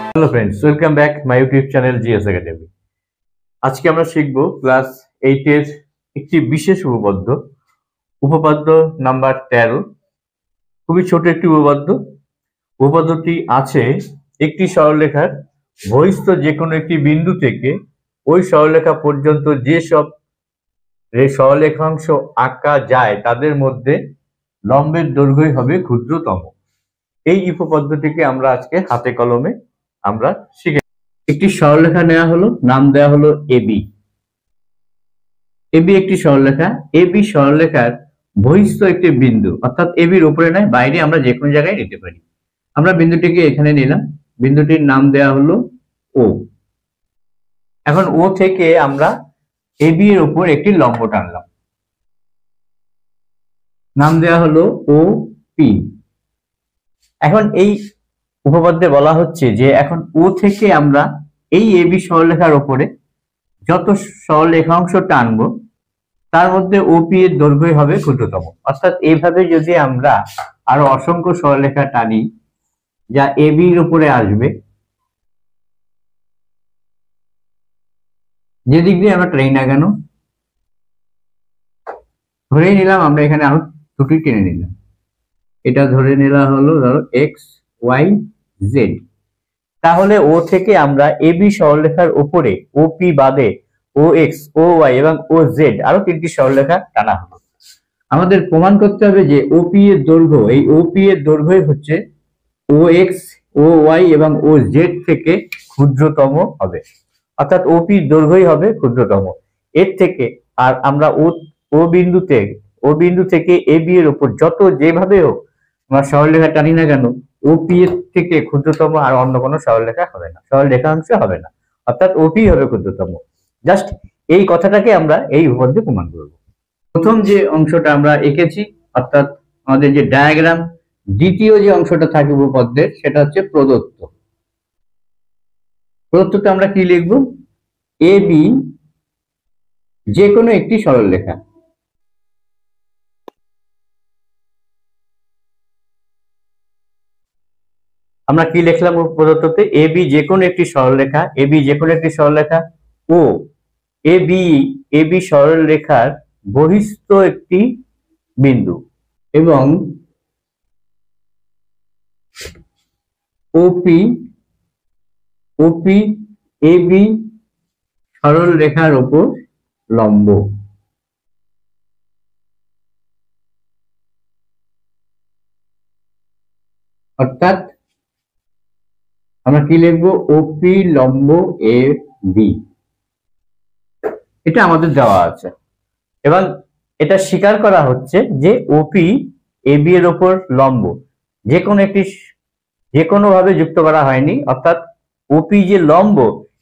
Hello friends, welcome back my YouTube channel GS academy. আজকে আমরা শিখব ক্লাস 8 এর একটি বিশেষ উপপাদ্য নাম্বার 13। খুবই ছোট একটি উপপাদ্যটি আছে একটি সরলরেখার বহিস্থ যে কোনো একটি বিন্দু থেকে ওই সরলরেখা পর্যন্ত যেসব সরলরেখাংশ আঁকা যায় তাদের মধ্যে লম্বের দৈর্ঘ্যই হবে ক্ষুদ্রতম। এই উপপাদ্যটিকে আমরা আজকে হাতে কলমে আমরা শিখে একটি সরলরেখা নেওয়া হলো, নাম দেওয়া হলো এবি। এবি একটি সরলরেখা। এবি সরলরেখার বহিস্থ একটি বিন্দু, অর্থাৎ এবির উপরে নয়, বাইরে আমরা যে কোনো জায়গায় নিতে পারি। আমরা বিন্দুটিকে এখানে নিলাম, বিন্দুটির নাম দেওয়া হলো ও। এখন ও থেকে আমরা এবি এর উপর একটি লম্ব টানলাম, নাম দেওয়া হলো ও পি। এখন এই উপপাদ্যে বলা হচ্ছে যে এখন ও থেকে আমরা এই এবি সরলরেখার উপরে যত সরলরেখাংশ টানবো তার মধ্যে ওপি এর দৈর্ঘ্য হবে ক্ষুদ্রতম। অর্থাৎ এইভাবে যদি আমরা আরো অসংখ্য সরলরেখা টানি যা এবি এর উপরে আসবে, যে দিক দিয়ে আমরা টানি না কেন, ধরেই নিলাম আমরা এখানে আরো দুটি টেনে নিলাম, এটা ধরে নেওয়া হলো ধরো এক্স ওয়াই জেড। তাহলে ও থেকে আমরা এবি সরলরেখার উপরে ওপি বাদে ও এক্স, ও ওয়াই এবং ও জেড আরো তিনটি সরলরেখা টানা হলো। আমাদের প্রমাণ করতে হবে যে ওপি এর দৈর্ঘ্য, এই ওপি এর দৈর্ঘ্যই হচ্ছে ও এক্স, ও ওয়াই এবং ও জেড থেকে ক্ষুদ্রতম হবে। অর্থাৎ ওপি দৈর্ঘ্যই হবে ক্ষুদ্রতম এর থেকে। আর আমরা ও বিন্দু থেকে এবি এর উপর যত যেভাবে হোক আমরা সরলরেখা টানি না কেন, ওপি এর থেকে ক্ষুদ্রতম আর অন্য কোনো সরলরেখা হবে না, সরলরেখাংশ হবে না। অর্থাৎ ওপি হবে ক্ষুদ্রতম। জাস্ট এই কথাটাকে আমরা এই উপপাদ্যে প্রমাণ করব। প্রথম যে অংশটা আমরা এঁকেছি, অর্থাৎ আমাদের যে ডায়াগ্রাম, দ্বিতীয় যে অংশটা থাকে উপপাদ্যের সেটা হচ্ছে প্রদত্ত। প্রদত্তটা আমরা কি লিখব? এ বি যে কোনো একটি সরলরেখা। আমরা কি লিখলাম প্রদত্ততে? এ বি যে কোনো একটি সরলরেখা, এ বি যে কোনো একটি সরলরেখা ও এ বি সরলরেখার বহিস্থ একটি বিন্দু এবং ওপি এ বি সরলরেখার উপর লম্ব। অর্থাৎ আমরা কি লিখবো? ওপি লম্ব এ বি। এটা আমাদের দেওয়া আছে এবং এটা স্বীকার করা হচ্ছে যে ওপি এ বি এর উপর লম্ব। যে কোনো ভাবে যুক্ত করা হয়নি, অর্থাৎ ওপি যে লম্ব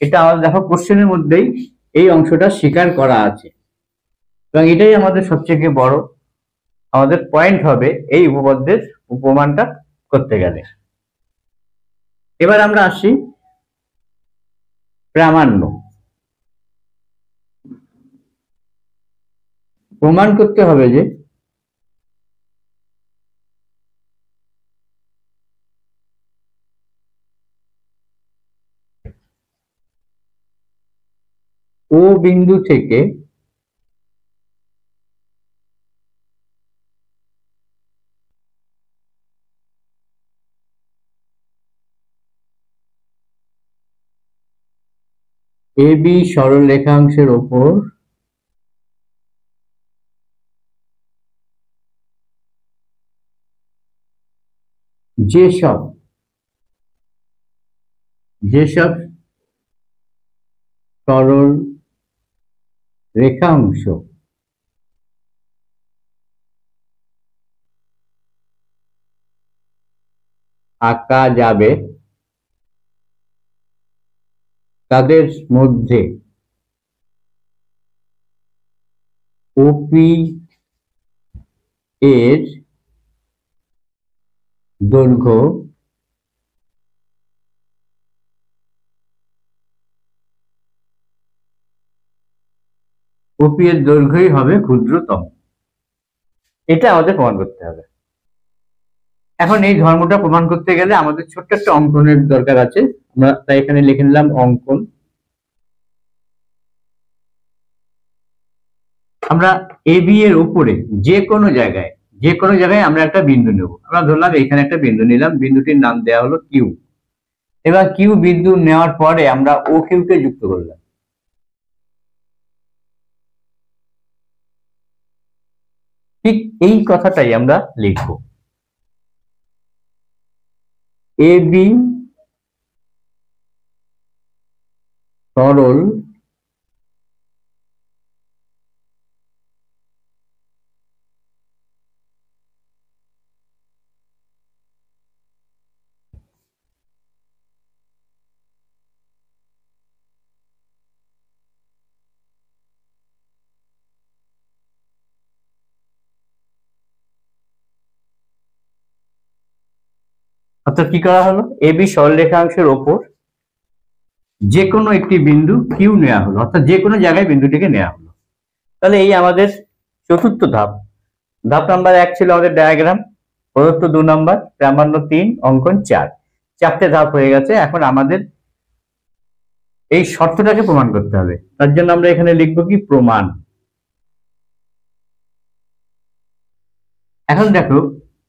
এটা আমাদের দেখো কোশ্চেনের মধ্যেই এই অংশটা স্বীকার করা আছে এবং এটাই আমাদের সবচেয়ে বড় আমাদের পয়েন্ট হবে এই উপপাদ্যের প্রমাণটা করতে গেলে। এবার আমরা আসি প্রামাণ্য। প্রমাণ করতে হবে যে ও বিন্দু থেকে এ বি সরলরেখাংশের ওপর যেসব সরল রেখাংশ আঁকা যাবে তাদের মধ্যে ওপি এর দৈর্ঘ্য ওপি এর দৈর্ঘ্যই হবে ক্ষুদ্রতম। এটা আমাদের প্রমাণ করতে হবে। এখন এই ধর্মটা প্রমাণ করতে গেলে আমাদের ছোট্ট একটা অঙ্কনের দরকার আছে। আমরা তাই এখানে লিখে নিলাম অঙ্কন। আমরা এ বি এর উপরে যে কোনো জায়গায় আমরা একটা বিন্দু নেব। আমরা ধরলাম এখানে একটা বিন্দু নিলাম, বিন্দুটির নাম দেওয়া হলো কিউ। এবার কিউ বিন্দু নেওয়ার পরে আমরা ও কিউ কে যুক্ত করলাম। ঠিক এই কথাটাই আমরা লিখব, এ বি সরল অর্থাৎ কি করা হলো, এ বি সরলরেখাংশের ওপর যে কোনো একটি বিন্দু কিউ নেওয়া হলো, অর্থাৎ যে কোনো জায়গায় বিন্দুটিকে নেওয়া হলো। তাহলে এই আমাদের চতুর্থ ধাপ। ধাপ নাম্বার 1 ছিল আমাদের ডায়াগ্রাম, প্রদত্ত 2 নাম্বার, প্রামাণ্য 3, অঙ্কন 4। চারটে ধাপ হয়ে গেছে। এখন আমাদের এই শর্তটাকে প্রমাণ করতে হবে। তার জন্য আমরা এখানে লিখব কি, প্রমাণ। এখন দেখো,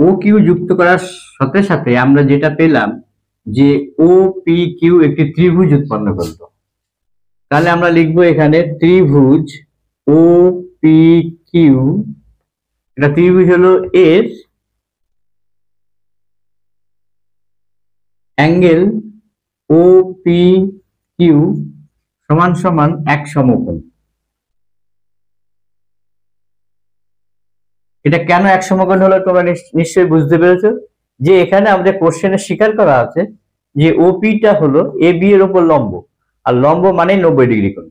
ও কিউ যুক্ত করার সাথে সাথে আমরা যেটা পেলাম যে ও পি কিউ একটি ত্রিভুজ উৎপন্ন করলো। তাহলে আমরা লিখবো এখানে ত্রিভুজ ও পি কিউ। এটা ত্রিভুজ হলো এর অ্যাঙ্গেল ও পি কিউ সমান সমান এক সমকোণ। এটা কেন এক সমকোণ হলো তোমরা নিশ্চয়ই বুঝতে পেরেছো, যে এখানে আমাদের কোশ্চেনে স্বীকার করা আছে যে ওপিটা হলো এ বি এর উপর লম্ব, আর লম্ব মানে 90 ডিগ্রি কোণ।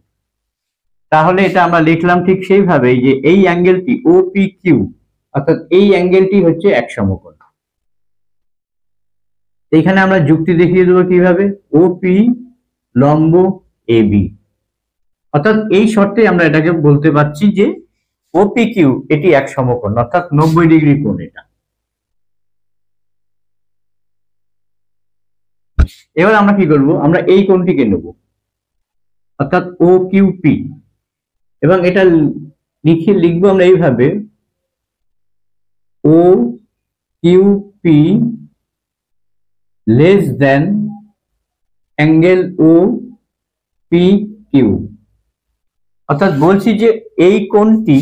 তাহলে এটা আমরা লিখলাম ঠিক সেইভাবেই যে এই অ্যাঙ্গেলটি ও পি কিউ, অর্থাৎ এই অ্যাঙ্গেলটি হচ্ছে এক সমকোণ। এখানে আমরা যুক্তি দেখিয়ে দেবো কিভাবে, ও পি লম্ব এ বি, অর্থাৎ এই শর্তে আমরা এটাকে বলতে পারছি যে ওপি কিউ এটি এক সমকোণ, অর্থাৎ 90 ডিগ্রি কোণ এটা। এবার আমরা কি করব, আমরা এই কোণটিকে নেব, অর্থাৎ ও কিউ পি, এবং এটা লিখবো আমরা এইভাবে, O Q P less than angle O P Q. অর্থাৎ বলছি যে এই কোণটি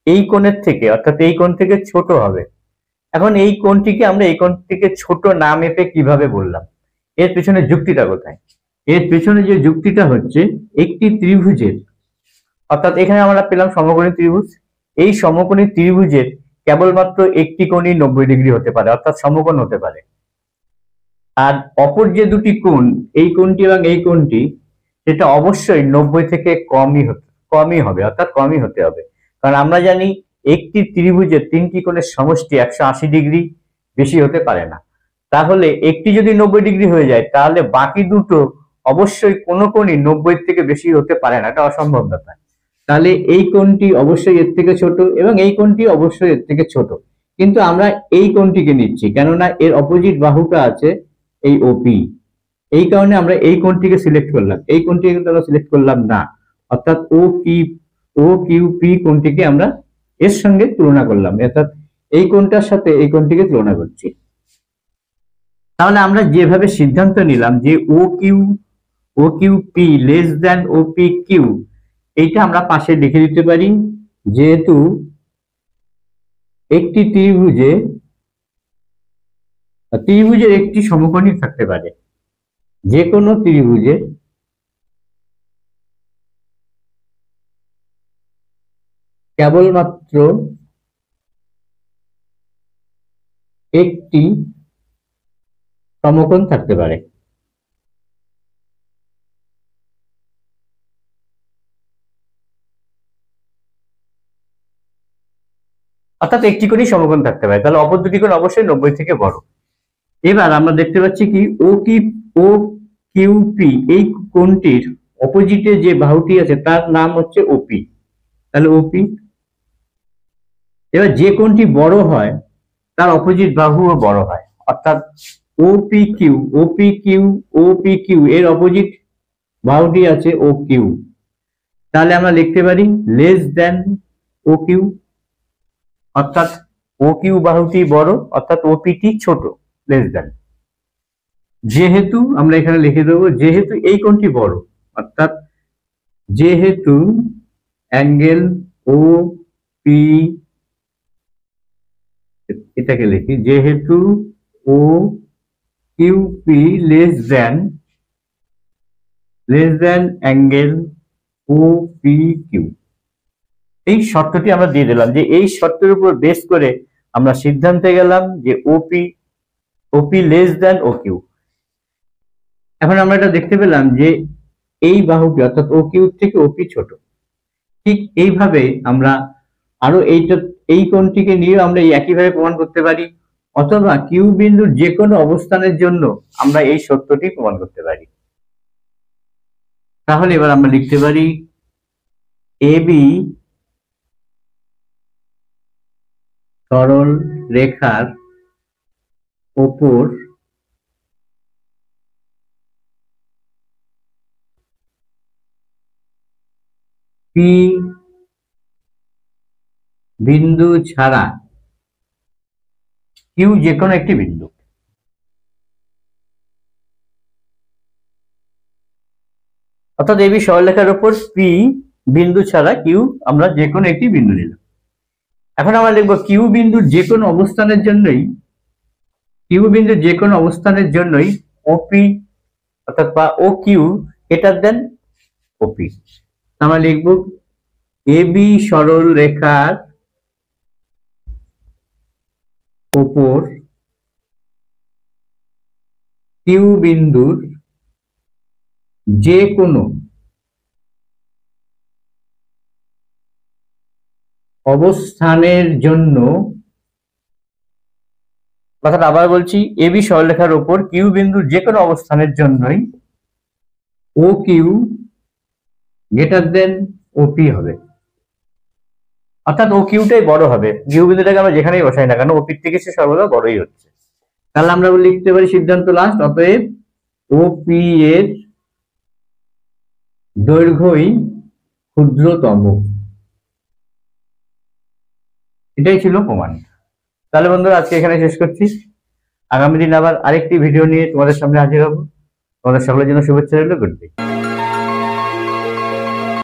এই কোণের থেকে, অর্থাৎ এই কোণ থেকে ছোট হবে। এখন এই কোণটিকে আমরা এই কোণ থেকে ছোট না মেপে কিভাবে বললাম, এর পেছনে যুক্তিটা কোথায়? এর পেছনে যে যুক্তিটা হচ্ছে, একটি ত্রিভুজের, অর্থাৎ এখানে আমরা পেলাম সমকোণী ত্রিভুজ, এই সমকোণী ত্রিভুজের কেবলমাত্র একটি কোণই 90 ডিগ্রি হতে পারে, অর্থাৎ সমকোণ হতে পারে। আর অপর যে দুটি কোণ, এই কোণটি এবং এই কোণটি, সেটা অবশ্যই 90 থেকে কমই হবে, অর্থাৎ কমই হতে হবে। কারণ আমরা জানি একটি ত্রিভুজের 3টি কোণের সমষ্টি 180 ডিগ্রি বেশি হতে পারে না। তাহলে একটি যদি 90 ডিগ্রি হয়ে যায়, তাহলে বাকি দুটো অবশ্যই কোনো কোণই 90 থেকে বেশি হতে পারে না, এটা অসম্ভব ব্যাপার। তাহলে এই কোণটি অবশ্যই এর থেকে ছোট এবং এই কোণটি অবশ্যই এর থেকে ছোট, কিন্তু আমরা এই কোণটিকে নিচ্ছি কেননা এর অপোজিট বাহুটা আছে এই ওপি। এই কারণে আমরা এই কোণটিকে সিলেক্ট করলাম, এই কোণটিকে কিন্তু আমরা সিলেক্ট করলাম না। অর্থাৎ ও কিউ পি কোণটিকে আমরা এর সঙ্গে তুলনা করলাম, অর্থাৎ এই কোণটার সাথে এই কোণটিকে তুলনা করছি। তাহলে আমরা যেভাবে সিদ্ধান্ত নিলাম যে O Q P less than O P Q, এইটা আমরা পাশে লিখে দিতে পারি, যেহেতু একটি ত্রিভুজের একটি সমকোণী থাকতে পারে, যে কোনো ত্রিভুজের কেবলমাত্র একটি সমকোণ থাকতে পারে। অর্থাৎ একটি কোণই সমকোণ থাকতে পারে, তাহলে অপর দুটি কোণ অবশ্যই 90 থেকে বড়। এবার আমরা দেখতে পাচ্ছি কি, ও কিউ পি এই কোণটির অপোজিটে যে বাহুটি আছে তার নাম হচ্ছে ওপি। তাহলে ওপি, এবার যে কোণটি বড় হয় তার অপোজিট বাহুও বড় হয়, অর্থাৎ ওপি কিউ, ওপি কিউ, ওপি কিউ এর অপোজিট বাহুটি আছে ও কিউ, তাহলে আমরা লিখতে পারি লেস দেন ও কিউ, অর্থাৎ ও কিউ বাহুটি বড়, অর্থাৎ ওপিটি ছোট, লেস দেন। যেহেতু আমরা এখানে লিখে দেবো যেহেতু এই কোণটি বড়, অর্থাৎ যেহেতু অ্যাঙ্গেল ও পি, এটাকে লিখি যেহেতু O Q P less than angle O P Q, এই শর্তটি আমরা দিয়ে দিলাম, যে এই শর্তের উপর বেস করে আমরা সিদ্ধান্তে গেলাম যে ওপি লেস দেন ও কিউ। এখন আমরা এটা দেখতে পেলাম যে এই বাহুটি অর্থাৎ ও কিউ থেকে ওপি ছোট। ঠিক এইভাবে আমরা আরো এই কোণটিকে নিয়ে আমরা একইভাবে প্রমাণ করতে পারি, অথবা কিউ বিন্দুর যে কোনো অবস্থানের জন্য আমরা এই সত্যটি প্রমাণ করতে পারি। তাহলে এবার আমরা লিখতে পারি এবি সরল রেখার ওপর পি বিন্দু ছাড়া কিউ যে কোনো একটি বিন্দু, অর্থাৎ এবি সরলরেখার উপর পি বিন্দু ছাড়া কিউ আমরা যে কোনো একটি বিন্দু নিলাম। এখন আমরা লিখবো কিউ বিন্দুর যে কোনো অবস্থানের জন্যই ওপি অর্থাৎ বা ও কিউ এটার দেন ওপি। আমরা লিখবো এবি সরল রেখার ওপর কিউ বিন্দুর যে কোনো অবস্থানের জন্য, কথাটা আবার বলছি, এবি সরলরেখার উপর কিউ বিন্দুর যে কোনো অবস্থানের জন্যই ও কিউ গ্রেটার দেন ওপি হবে, অর্থাৎ ও কিউটাই বড় হবে। কিউ বিন্দুটাকে আমরা যেখানেই বসাই না কেন ওপির থেকে সে সর্বদা বড়ই হচ্ছে। তাহলে আমরা লিখতে পারি সিদ্ধান্ত লাস্ট, অতএব ওপি এর দৈর্ঘ্যই ক্ষুদ্রতম। এটাই ছিল প্রমাণ। তাহলে বন্ধুরা আজকে এখানে শেষ করছি, আগামী দিন আবার আরেকটি ভিডিও নিয়ে তোমাদের সামনে হাজির হব। তোমাদের সকলের জন্য শুভেচ্ছা রইল, গুড বাই।